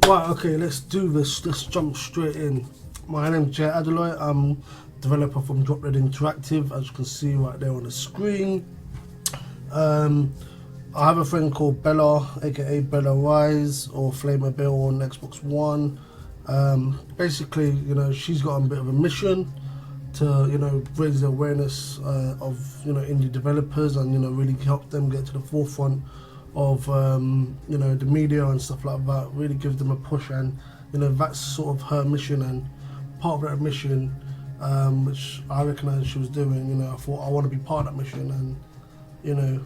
Right, okay, let's do this. Let's jump straight in. My name's Jay Adeloy. I'm developer from Droplet Interactive, as you can see right there on the screen. I have a friend called Bella, aka Bella Rise, or Flamer Bill on Xbox One. Basically, you know, she's got a bit of a mission to, you know, raise the awareness of, you know, indie developers and, you know, really help them get to the forefront of, you know, the media and stuff like that. Really give them a push, and, you know, that's sort of her mission, and part of that mission, which I recognised she was doing, you know, I thought I want to be part of that mission, and, you know,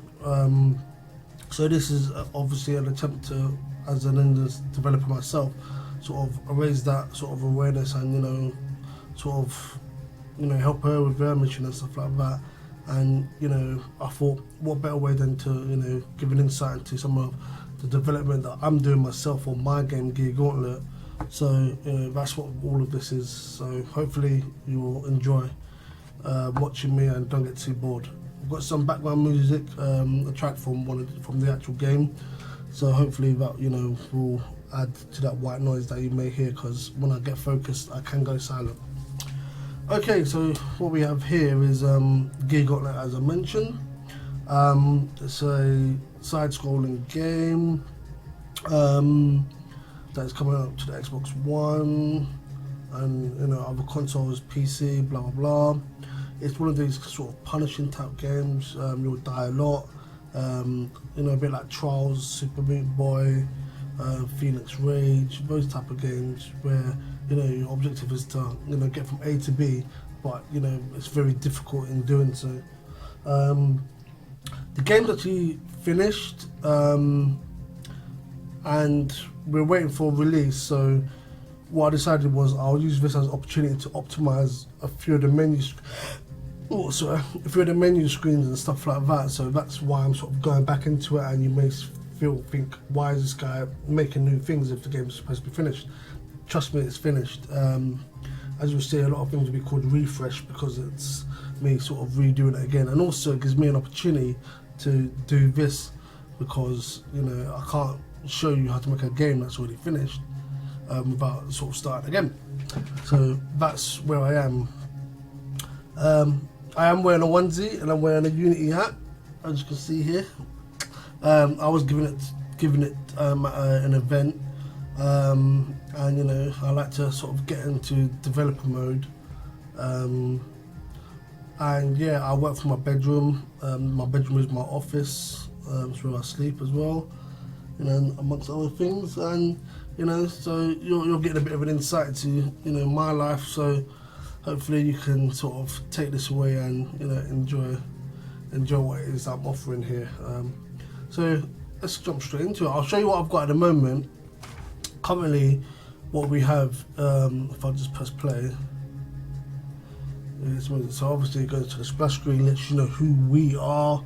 so this is obviously an attempt to, as an indie developer myself, sort of raise that sort of awareness and, you know, sort of, you know, help her with her mission and stuff like that. And, you know, I thought, what better way than to, you know, give an insight into some of the development that I'm doing myself on my game, Gear Gauntlet. So, you know, that's what all of this is. So hopefully you will enjoy watching me and don't get too bored. I've got some background music, a track from the actual game. So hopefully that, you know, will add to that white noise that you may hear, because when I get focused, I can go silent. Okay, so what we have here is Gear Gauntlet, as I mentioned. It's a side-scrolling game that's coming out to the Xbox One and, you know, other consoles, PC, blah blah blah. It's one of these sort of punishing type games. You'll die a lot. You know, a bit like Trials, Super Meat Boy, Phoenix Rage, those type of games where, you know, your objective is to, you know, get from A to B, but, you know, it's very difficult in doing so. The game's actually finished, and we're waiting for release. So what I decided was I'll use this as an opportunity to optimize a few of the menus. A few of the menu screens and stuff like that. So that's why I'm sort of going back into it. And you may think, why is this guy making new things if the game is supposed to be finished? Trust me, it's finished. As you'll see, a lot of things will be called refresh because it's me sort of redoing it again, and also it gives me an opportunity to do this because, you know, I can't show you how to make a game that's already finished without sort of starting again. So that's where I am. I am wearing a onesie and I'm wearing a Unity hat, as you can see here. I was giving it an event, and, you know, I like to sort of get into developer mode, and yeah, I work from my bedroom. My bedroom is my office. It's where I sleep as well, you know, amongst other things. And, you know, so you're getting a bit of an insight to, you know, my life. So hopefully you can sort of take this away and, you know, enjoy what it is I'm offering here. So let's jump straight into it. I'll show you what I've got at the moment. Currently, what we have, if I just press play, so obviously it goes to the splash screen, lets you know who we are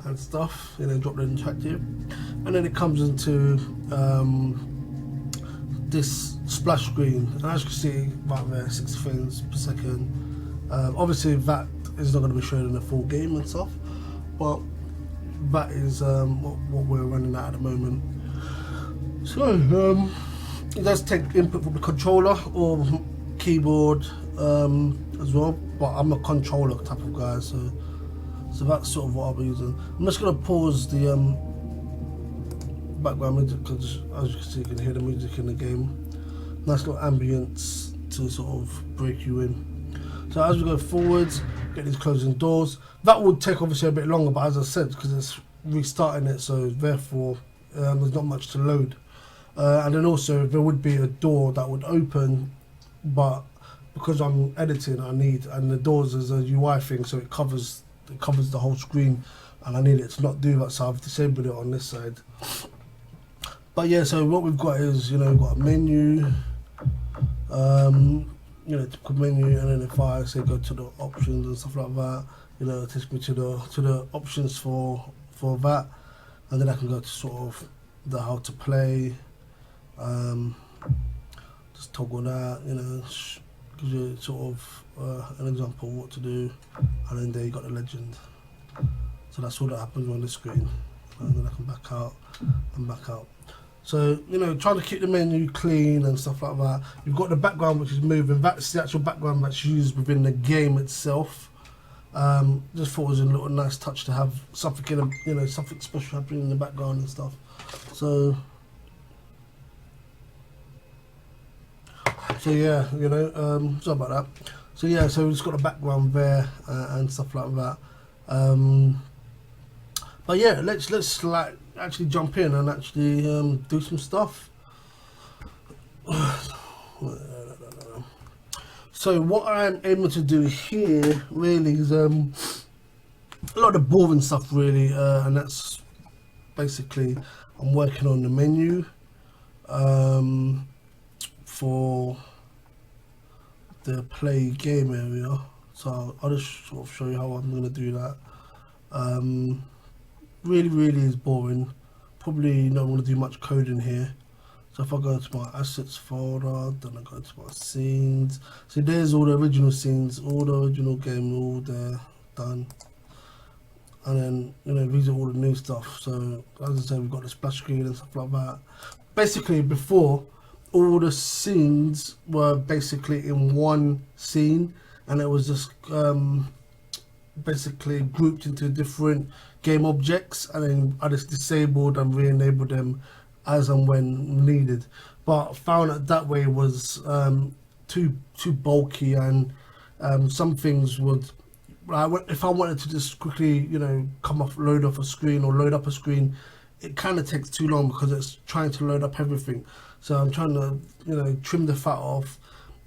and stuff, you know, Droplet Interactive, and then it comes into this splash screen, and as you can see right there, 60 frames per second. Obviously that is not going to be shown in the full game and stuff, but that is what we're running at the moment. So it does take input from the controller or keyboard as well, but I'm a controller type of guy, so that's sort of what I'll be using. I'm just going to pause the background music because, as you can see, you can hear the music in the game. Nice little ambience to sort of break you in. So as we go forwards, get these closing doors. That would take obviously a bit longer, but as I said, because it's restarting it, so therefore there's not much to load. And then also there would be a door that would open, but because I'm editing, and the doors is a UI thing, so it covers the whole screen, and I need it to not do that, so I've disabled it on this side. But yeah, so what we've got is, you know, we've got a menu, you know, typical menu, and then if I say go to the options and stuff like that, you know, it takes me to the options for that, and then I can go to sort of the how to play, just toggle that, you know, gives you sort of an example of what to do, and then there you got the legend. So that's all that happens on the screen, and then I can back out and back out. So, you know, trying to keep the menu clean and stuff like that. You've got the background which is moving. That's the actual background that's used within the game itself. Just thought it was a little nice touch to have something in, you know, something special happening in the background and stuff. So yeah, you know, sorry about that. So yeah, so it's got a background there and stuff like that. But yeah, let's like actually jump in and actually do some stuff. So what I'm aiming to do here really is a lot of the boring stuff really, and that's basically I'm working on the menu for the play game area. So I'll just sort of show you how I'm going to do that. Really is boring. Probably not going to do much coding here. So if I go to my assets folder, then I go to my scenes. So there's all the original scenes, all the original game, all there, done. And then, you know, these are all the new stuff. So as I said, we've got the splash screen and stuff like that. Basically, before, all the scenes were basically in one scene, and it was just basically grouped into different game objects, and then I just disabled and re-enabled them as and when needed. But found that way was too bulky, and some things would, if I wanted to just quickly, you know, load off a screen or load up a screen, it kind of takes too long because it's trying to load up everything. So I'm trying to, you know, trim the fat off,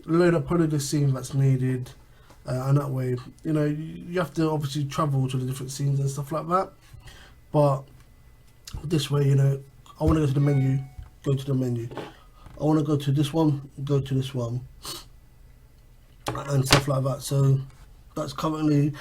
load up only the scene that's needed, and that way, you know, you have to obviously travel to the different scenes and stuff like that. But this way, you know, I want to go to the menu, go to the menu. I want to go to this one, go to this one, and stuff like that. So that's currently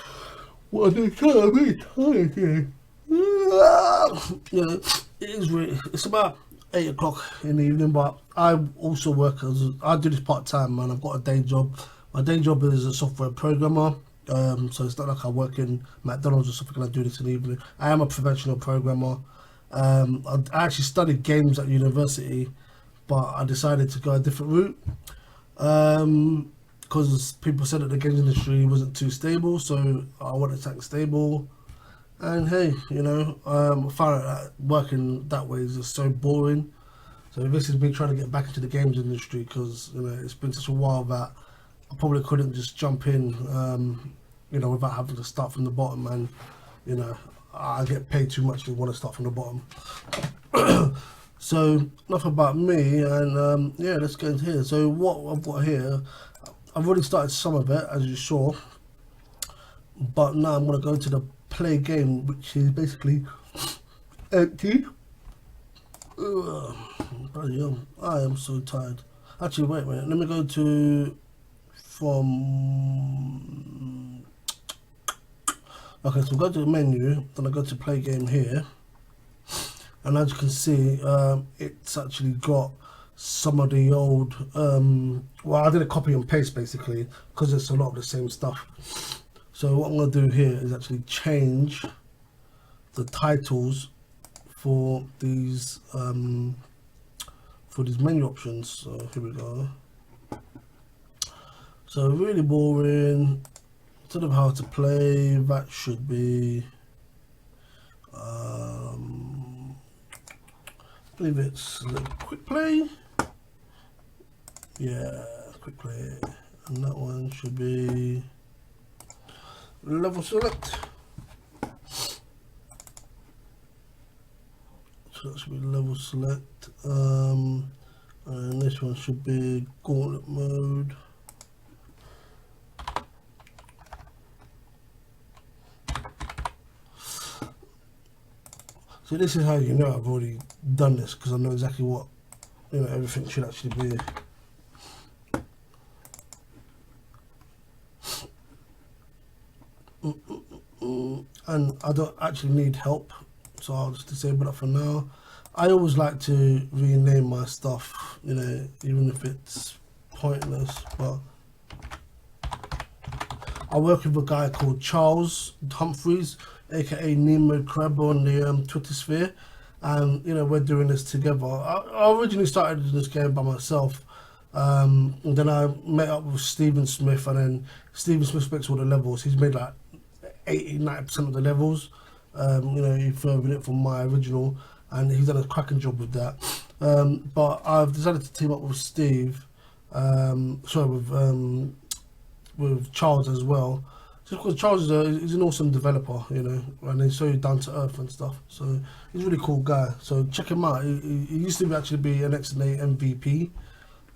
what I'm trying to be tired here. You know, it is really, it's about 8 o'clock in the evening, but I also work I do this part time, man. I've got a day job. My day job is a software programmer, so it's not like I work in McDonald's or something and I do this in the evening. I am a professional programmer. I actually studied games at university, but I decided to go a different route because people said that the games industry wasn't too stable, so I wanted something stable. And hey, you know, I found out that working that way is just so boring. So this is me trying to get back into the games industry because, you know, it's been such a while that I probably couldn't just jump in, you know, without having to start from the bottom. And, you know, I get paid too much to want to start from the bottom. So enough about me, and yeah, let's get into here. So what I've got here, I've already started some of it, as you saw, but now I'm going to go to the play game, which is basically empty. I am so tired. Actually, wait a minute, let me go to okay, so go to the menu, then I go to play game here, and as you can see, it's actually got some of the old, well, I did a copy and paste basically because it's a lot of the same stuff. So what I'm going to do here is actually change the titles for these menu options. So here we go. So really boring. Instead of how to play, that should be I believe it's quick play. Yeah, quick play. And that one should be level select. So that should be level select. And this one should be gauntlet mode. So this is how you know I've already done this, because I know exactly what, you know, everything should actually be. And I don't actually need help, so I'll just disable that for now. I always like to rename my stuff, you know, even if it's pointless. But I work with a guy called Charles Humphreys, aka Nemo Crab on the Twitter sphere, and you know we're doing this together. I originally started this game by myself, and then I met up with Stephen Smith, and then Stephen Smith makes all the levels. He's made like 80-90% of the levels. You know, he furthered it from my original, and he's done a cracking job with that. But I've decided to team up with Steve, with Charles as well. Just because Charles is an awesome developer, you know, and he's so down to earth and stuff. So he's a really cool guy. So check him out. He used to actually be an XNA MVP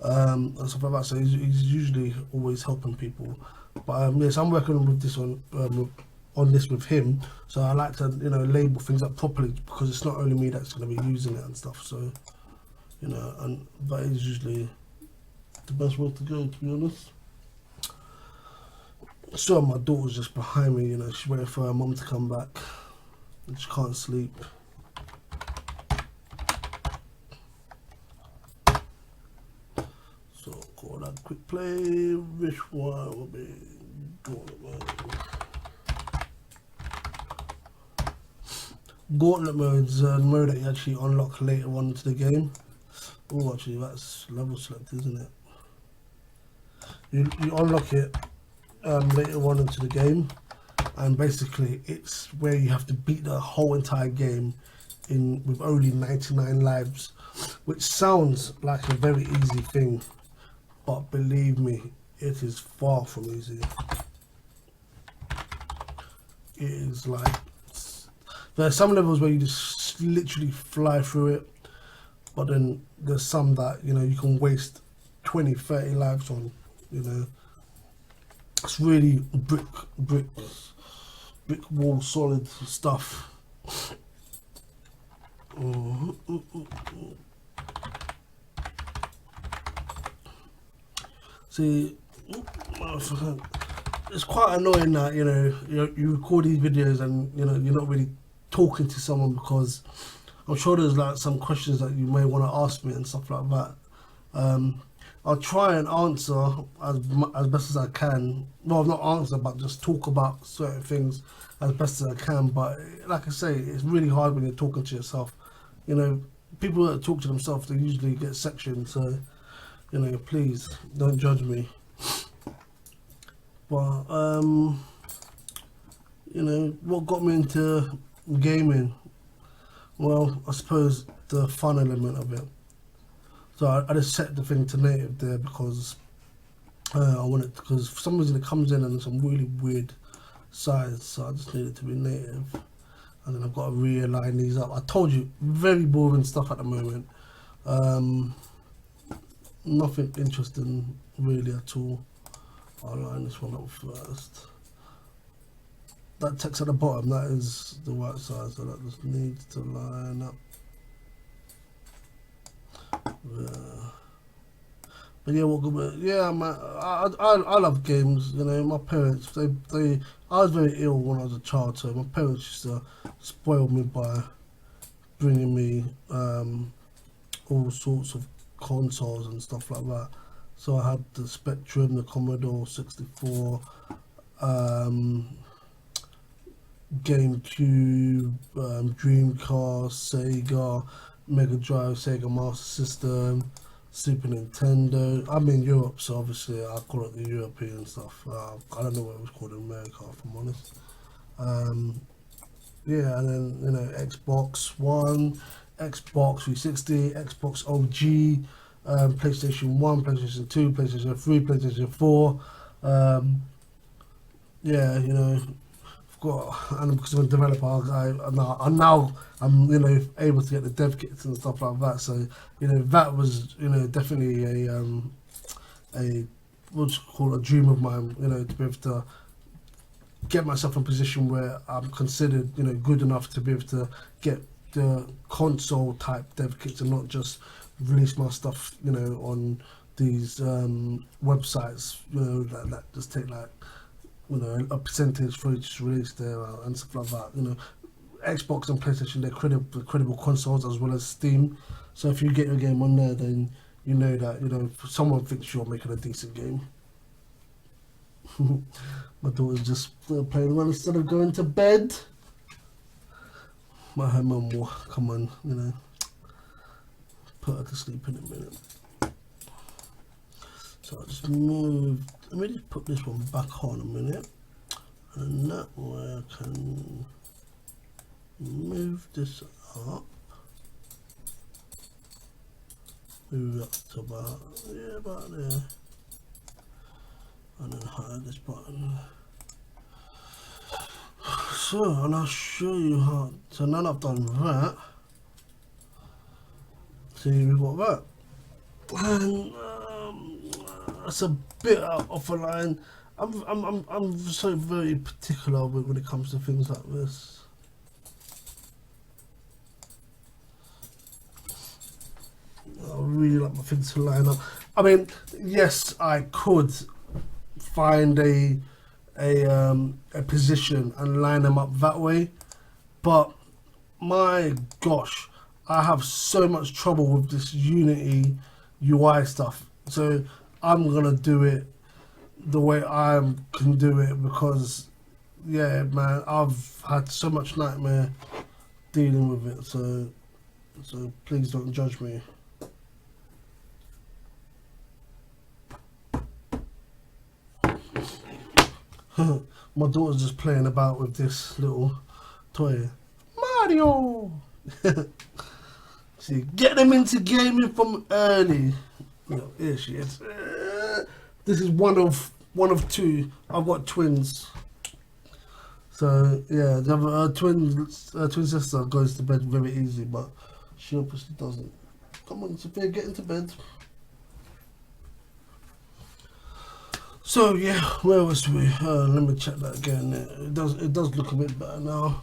and stuff like that. So he's usually always helping people. But yes, I'm working with this on this with him. So I like to label things up properly because it's not only me that's going to be using it and stuff. So and that is usually the best way to go, to be honest. So my daughter's just behind me, she's waiting for her mum to come back. And she can't sleep. So call that quick play. Which one will be Gauntlet mode? Gauntlet mode's a mode that you actually unlock later on into the game. Oh, actually, that's level select, isn't it? You unlock it later on into the game, and basically it's where you have to beat the whole entire game with only 99 lives, which sounds like a very easy thing, but believe me, it is far from easy. It is like, there are some levels where you just literally fly through it, but then there's some that you can waste 20-30 lives on. It's really brick wall solid stuff. See, it's quite annoying that you record these videos and you're not really talking to someone, because I'm sure there's like some questions that you may want to ask me and stuff like that. I'll try and answer as best as I can. Well, not answer, but just talk about certain things as best as I can. But like I say, it's really hard when you're talking to yourself. People that talk to themselves, they usually get sectioned. So, please don't judge me. But what got me into gaming? Well, I suppose the fun element of it. So I just set the thing to native there because I want it, because for some reason it comes in some really weird size, so I just need it to be native. And then I've got to realign these up. I told you, very boring stuff at the moment. Nothing interesting really at all. I'll line this one up first. That text at the bottom, that is the right size, so that just needs to line up. But yeah, man, I love games. My parents, they I was very ill when I was a child, so my parents used to spoil me by bringing me all sorts of consoles and stuff like that. So I had the Spectrum, the Commodore 64, GameCube, Dreamcast, Sega, Mega Drive, Sega Master System, Super Nintendo. I'm in Europe, so obviously I call it the European stuff. I don't know what it was called in America, if I'm honest. Yeah, and then Xbox One, Xbox 360, Xbox OG, PlayStation 1, PlayStation 2, PlayStation 3, PlayStation 4. Yeah, and because I'm a developer, I'm able to get the dev kits and stuff like that. So that was definitely a what's called a dream of mine. To be able to get myself in a position where I'm considered good enough to be able to get the console type dev kits and not just release my stuff on these websites that just take like a percentage for each release there and stuff like that. Xbox and PlayStation, they're credible consoles as well as Steam. So if you get your game on there, then you know that someone thinks you're making a decent game. My daughter's just playing around instead of going to bed. My mum will come on, you know, put her to sleep in a minute. So I'll just move, let me just put this one back on a minute, and that way I can move this up, move it up to about, yeah, about there, and then hide this button. So, and I'll show you how, so now I've done that, see we've got that, and it's a bit out of a line. I'm so very particular with when it comes to things like this. I really like my things to line up. I mean, yes, I could find a position and line them up that way, but my gosh, I have so much trouble with this Unity UI stuff. So I'm gonna do it the way I can do it, because yeah, man, I've had so much nightmare dealing with it. So please don't judge me. My daughter's just playing about with this little toy. Mario! See, get them into gaming from early. No, here she is. This is one of two. I've got twins. So yeah, the twin sister goes to bed very easy, but she obviously doesn't. Come on, Sophia, get into bed. So yeah, where was we? Let me check that again. It does look a bit better now.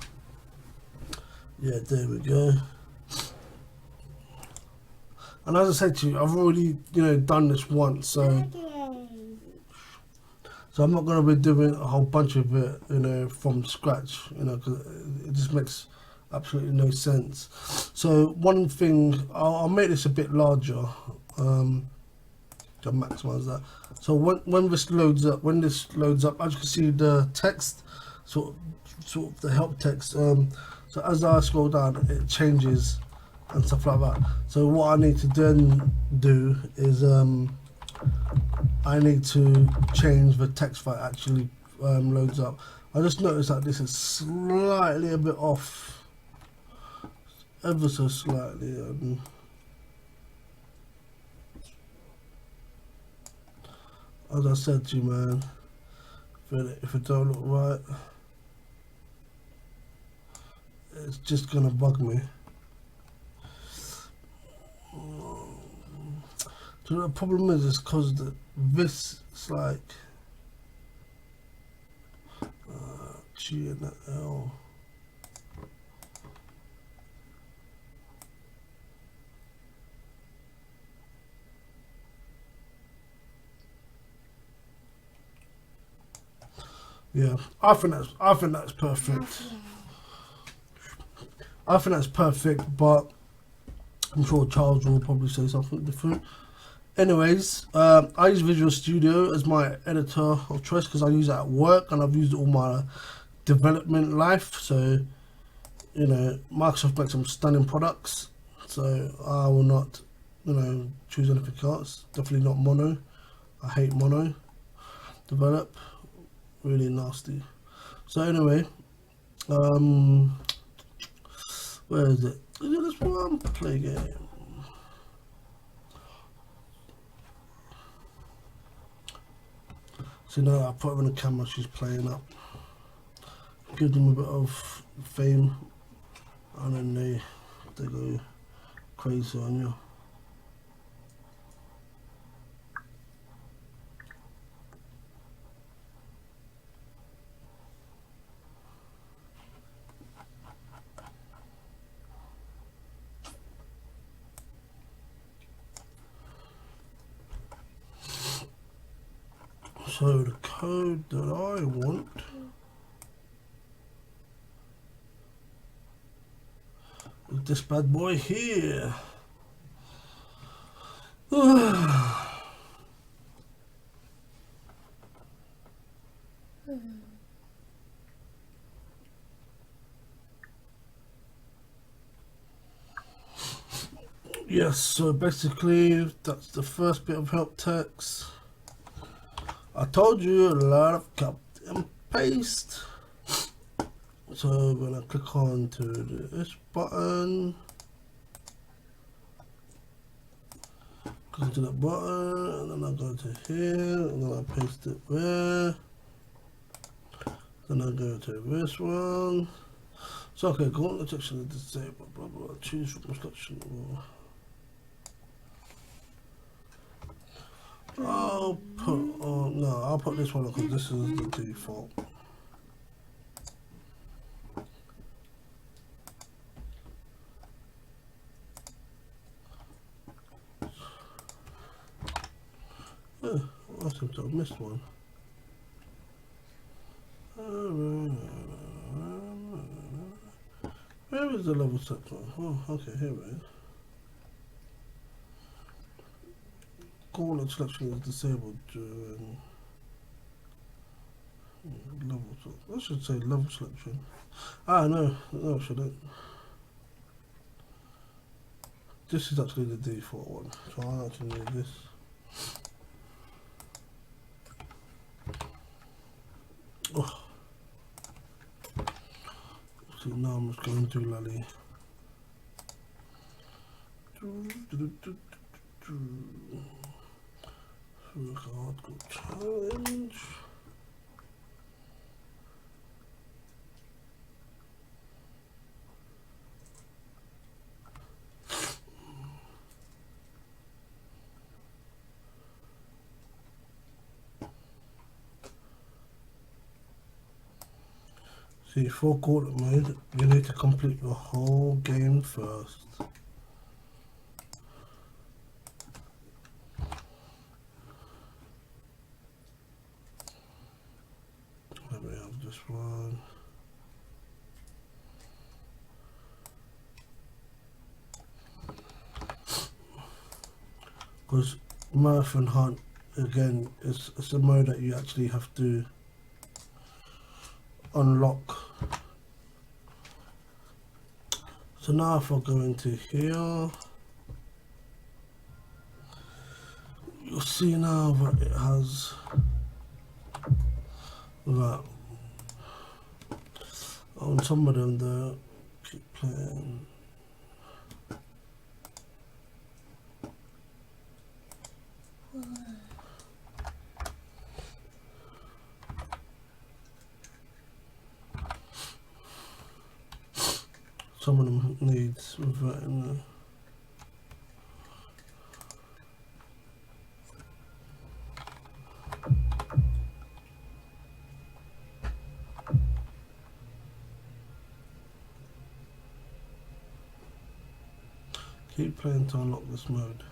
Yeah, there we go. And as I said to you, I've already done this once, so I'm not going to be doing a whole bunch of it from scratch, because it just makes absolutely no sense. So one thing, I'll make this a bit larger. To maximize that. So when this loads up, as you can see the text, sort of the help text. So as I scroll down, it changes and stuff like that. So what I need to then do is I need to change the text file actually loads up. I just noticed that this is slightly a bit off, ever so slightly. As I said to you, man, if it don't look right, it's just gonna bug me. So the problem is because this is like G and that L. Yeah, I think that's perfect. I think that's perfect, but I'm sure Charles will probably say something different. Anyways, I use Visual Studio as my editor of choice because I use it at work and I've used it all my development life. So, Microsoft makes some stunning products. So I will not, choose anything else. Definitely not Mono. I hate Mono. Develop. Really nasty. So anyway, where is it? Is it this one? Play game. So now I put her on the camera, she's playing up. Give them a bit of fame, and then they go crazy on you. So the code that I want is this bad boy here. Yes, so basically that's the first bit of help text. I told you a lot of copy and paste. So when I click on to this button, click to that button, and then I go to here, and then I paste it there. Then I go to this one. So okay, gauntlet section is disabled, blah blah. Choose from selection. I'll put no, I'll put this one on because this is the default. Yeah, I seem to have missed one. Where is the level section? Oh, okay, here it is. Gauntlet selection is disabled during level. I should say level selection. Ah, no, it shouldn't. This is actually the default one, so I actually need this. Oh. See, now I'm just going to Lally. Hardcore challenge. See, for gauntlet mode, you need to complete the whole game first. Let me have this one. Because Marathon Hunt, again, it's a mode that you actually have to unlock. So now if I go into here, you'll see now that it has that on some of them there, keep playing. Some of them needs that in there. Keep playing to unlock this mode.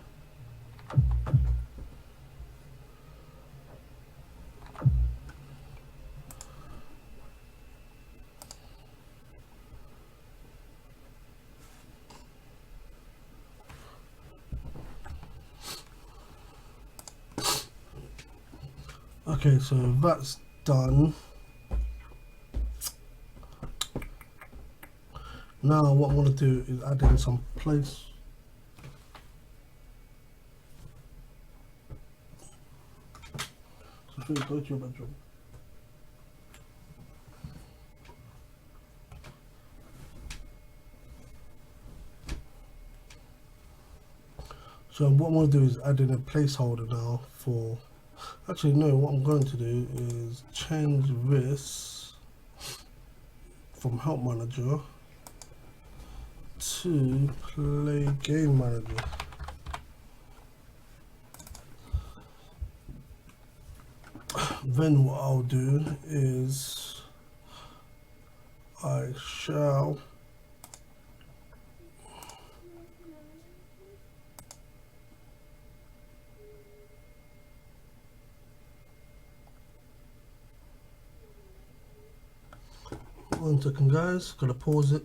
Okay, so that's done. Now what I want to do is add in some place. So please go to your bedroom. So what I'm going to do is add in a placeholder now for, actually no, what I'm going to do is change this from Help Manager to Play Game Manager. Then what I'll do is I shall one second guys, gotta pause it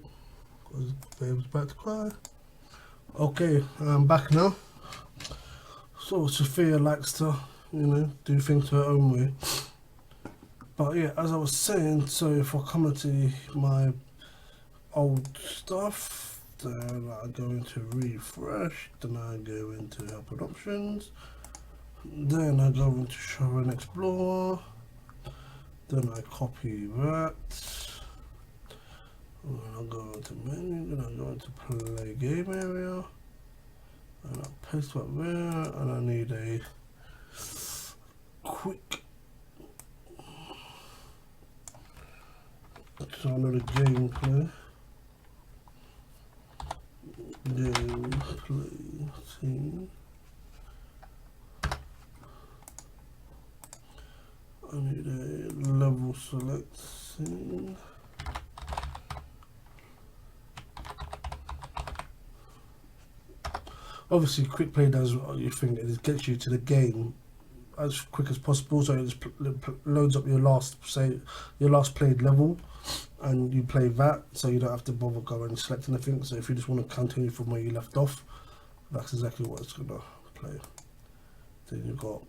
because babe's about to cry. Okay, I'm back now. So Sophia likes to, you know, do things her own way. But yeah, as I was saying, so if I come into my old stuff, Then I go into refresh, then I go into help and options, then I go into show and explore, then I copy that, and then I go into menu, then I go into play game area, and I paste that there, and I need a quick, so I need a gameplay. Gameplay scene. I need a level select scene. Obviously, quick play does what you think it gets you to the game as quick as possible, so it just loads up your last played level, and you play that, so you don't have to bother going and select anything. So if you just want to continue from where you left off, that's exactly what it's gonna play. Then you've got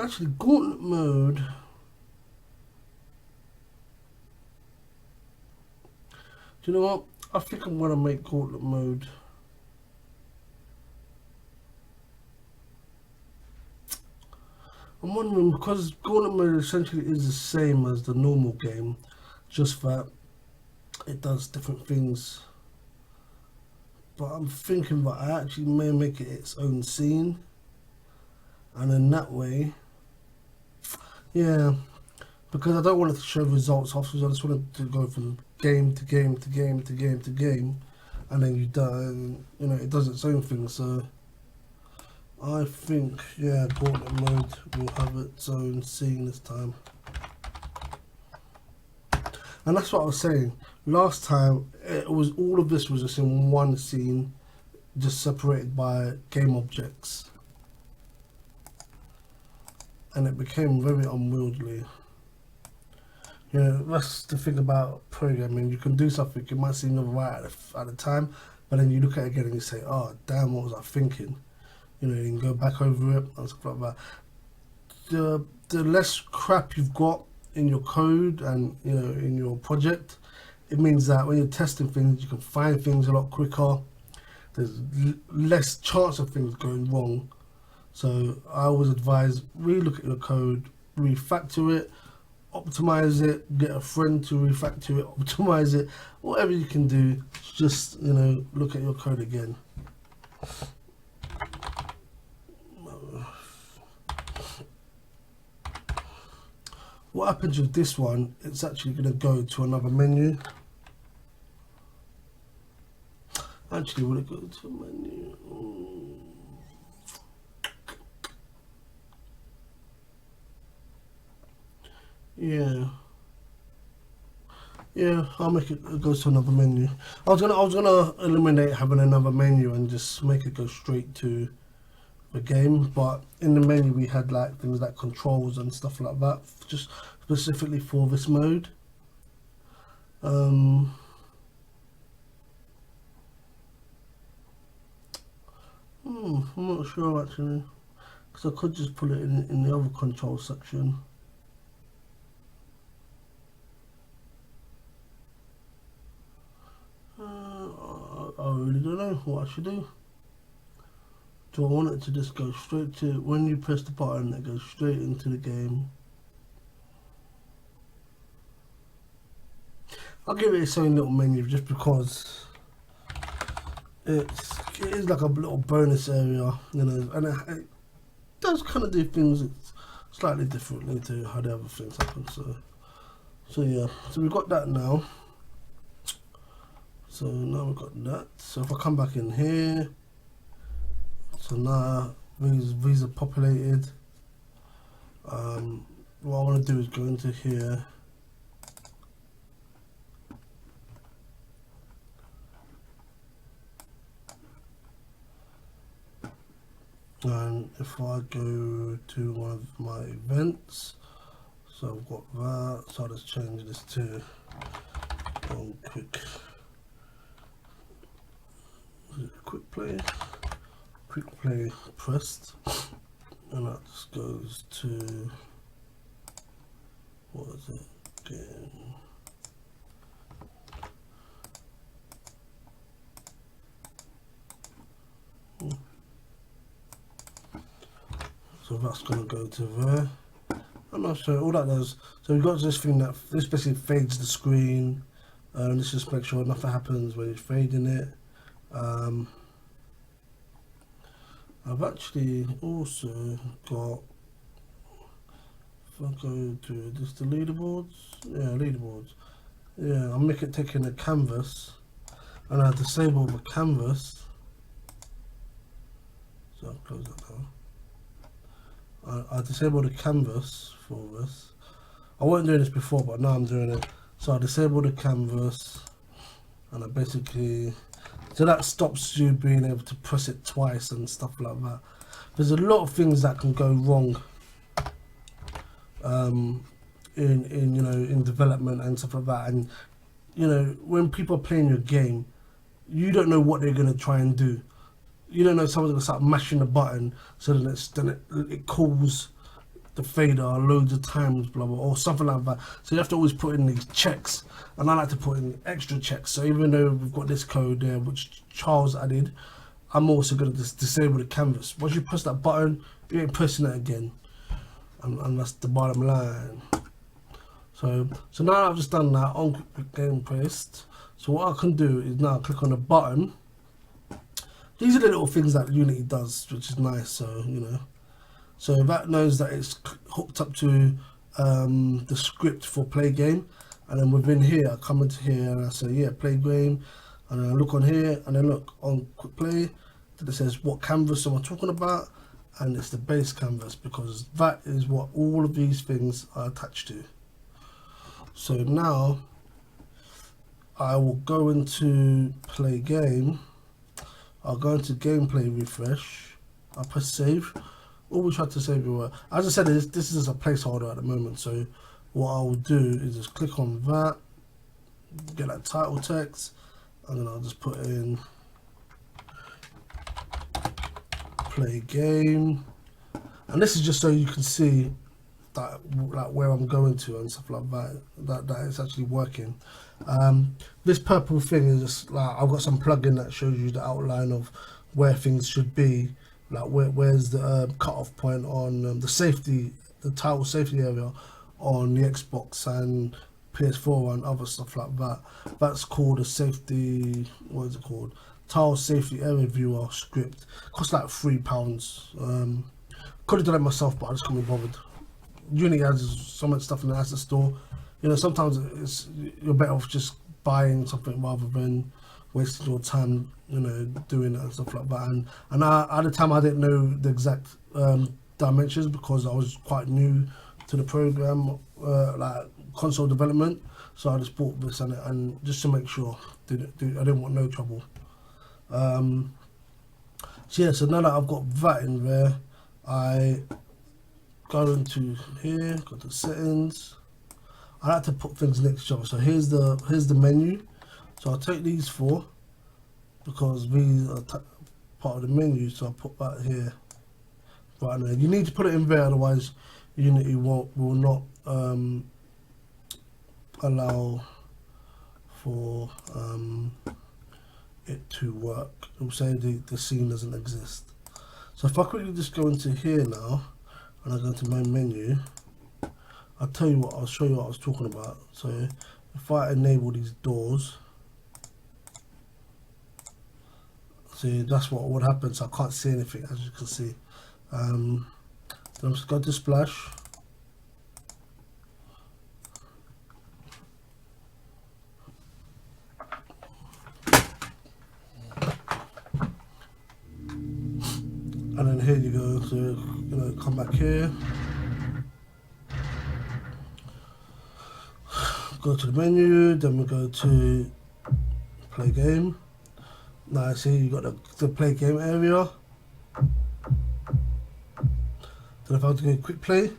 actually Gauntlet mode. Do you know what? I think I'm gonna make Gauntlet mode. I'm wondering, because Gauntlet mode essentially is the same as the normal game, just that it does different things. But I'm thinking that I actually may make it its own scene, and in that way, yeah, because I don't want it to show results off, so I just want it to go from game to game to game to game to game, and then you done, you know, it does its own thing. So I think, yeah, Gauntlet mode will have its own scene this time. And that's what I was saying. Last time, it was all of this was just in one scene, just separated by game objects. And it became very unwieldy. You know, that's the thing about programming. You can do something, it might seem right at the time, but then you look at it again and you say, oh, damn, what was I thinking? You know, you can go back over it and stuff like that. The less crap you've got in your code and, you know, in your project, it means that when you're testing things, you can find things a lot quicker. There's less chance of things going wrong. So I always advise, re-look at your code, refactor it, optimize it, get a friend to refactor it, optimize it, whatever you can do. Just, you know, look at your code again. What happens with this one, it's actually going to go to another menu. Actually, will it go to a menu? Yeah, I'll make it go to another menu. I was gonna eliminate having another menu and just make it go straight to the game, but in the menu we had like things like controls and stuff like that, just specifically for this mode. I'm not sure actually, because I could just put it in the other control section. I really don't know what I should do. Do I want it to just go straight to, when you press the button, it goes straight into the game? I'll give it its own little menu just because it is like a little bonus area, you know, and it does kind of do things slightly differently to how the other things happen. So yeah, so we've got that now. So now we've got that. So if I come back in here, so now these are populated. What I want to do is go into here. And if I go to one of my events, so I've got that, so I'll just change this to quick play pressed, and that just goes to what is it? Game. So that's gonna go to there. I'm not sure all that does. So we've got this thing that this basically fades the screen. Let's just make sure nothing happens when you're fading it. I've actually also got, if I go to just the leaderboards, yeah, leaderboards, yeah, I'll make it taking the canvas, and I disable the canvas. So I'll close that down. I disable the canvas for this. I wasn't doing this before, but now I'm doing it. So I disable the canvas, and I basically, so that stops you being able to press it twice and stuff like that. There's a lot of things that can go wrong in you know, in development and stuff like that. And you know, when people are playing your game, you don't know what they're gonna try and do. You don't know, someone's gonna start mashing the button, so then it calls the fader loads of times, blah blah, or something like that. So you have to always put in these checks, and I like to put in extra checks. So even though we've got this code there, which Charles added, I'm also gonna just disable the canvas. Once you press that button, you ain't pressing it again, and that's the bottom line. So now I've just done that on quick game paste. So what I can do is now click on the button. These are the little things that Unity does, which is nice. So you know, so that knows that it's hooked up to the script for play game, and then within here I come into here and I say yeah, play game, and then I look on here and then look on quick play, then it says what canvas am I talking about, and it's the base canvas, because that is what all of these things are attached to. So now I will go into play game. I'll go into gameplay refresh. I'll press save. Always try to save your work. As I said, this is a placeholder at the moment. So what I will do is just click on that, get that title text, and then I'll just put in play game. And this is just so you can see that, like, where I'm going to and stuff like that. That it's actually working. This purple thing is just like, I've got some plugin that shows you the outline of where things should be, like where's the cutoff point on the title safety area on the Xbox and PS4 and other stuff like that. That's called a safety, what is it called? Tile safety area viewer script. Costs like £3. Could have done it myself, but I just couldn't be bothered. Unity has so much stuff in the asset store. You know, sometimes you're better off just buying something rather than wasting your time, you know, doing it and stuff like that. And at the time I didn't know the exact dimensions, because I was quite new to the program, like console development. So I just bought this and just to make sure, I didn't want no trouble. So yeah, so now that I've got that in there, I go into here, go to settings. I like to put things next to each other. So here's the menu. So I'll take these four because these are part of the menu. So I'll put that here, right there. You need to put it in there, otherwise Unity will not allow for it to work. It will say the scene doesn't exist. So if I quickly just go into here now, and I go into main menu, I'll show you what I was talking about. So if I enable these doors, see, that's what would happen. So I can't see anything, as you can see. Then I'm just going to splash. And then here you go, so you know, come back here, go to the menu, then we go to play game. Now I see you got the play game area. Then if I was to go quick play,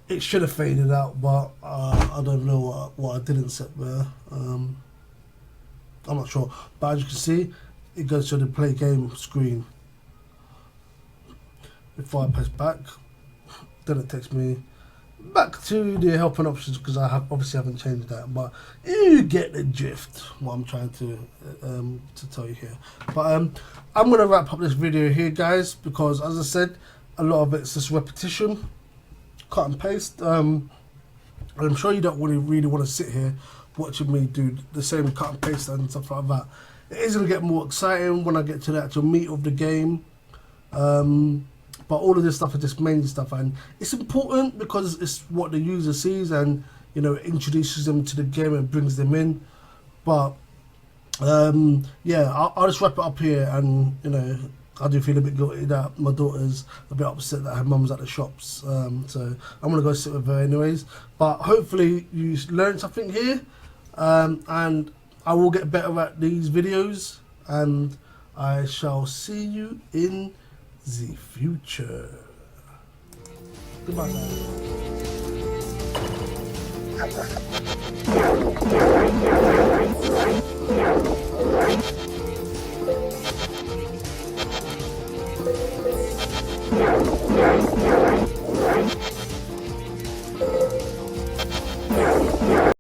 it should have faded out, but I don't know what I didn't set there. I'm not sure, but as you can see, it goes to the play game screen. If I press back, then it takes me back to the helping options, because I obviously haven't changed that, but you get the drift what I'm trying to tell you here. But I'm gonna wrap up this video here, guys, because as I said, a lot of it's just repetition, cut and paste. And I'm sure you don't really want to sit here watching me do the same cut and paste and stuff like that. It is gonna get more exciting when I get to the actual meat of the game. But all of this stuff is just main stuff, and it's important because it's what the user sees, and you know, it introduces them to the game and brings them in. But yeah, I'll just wrap it up here. And you know, I do feel a bit guilty that my daughter's a bit upset that her mum's at the shops, so I'm gonna go sit with her anyways. But hopefully you learned something here, and I will get better at these videos, and I shall see you in the future. Goodbye, guys.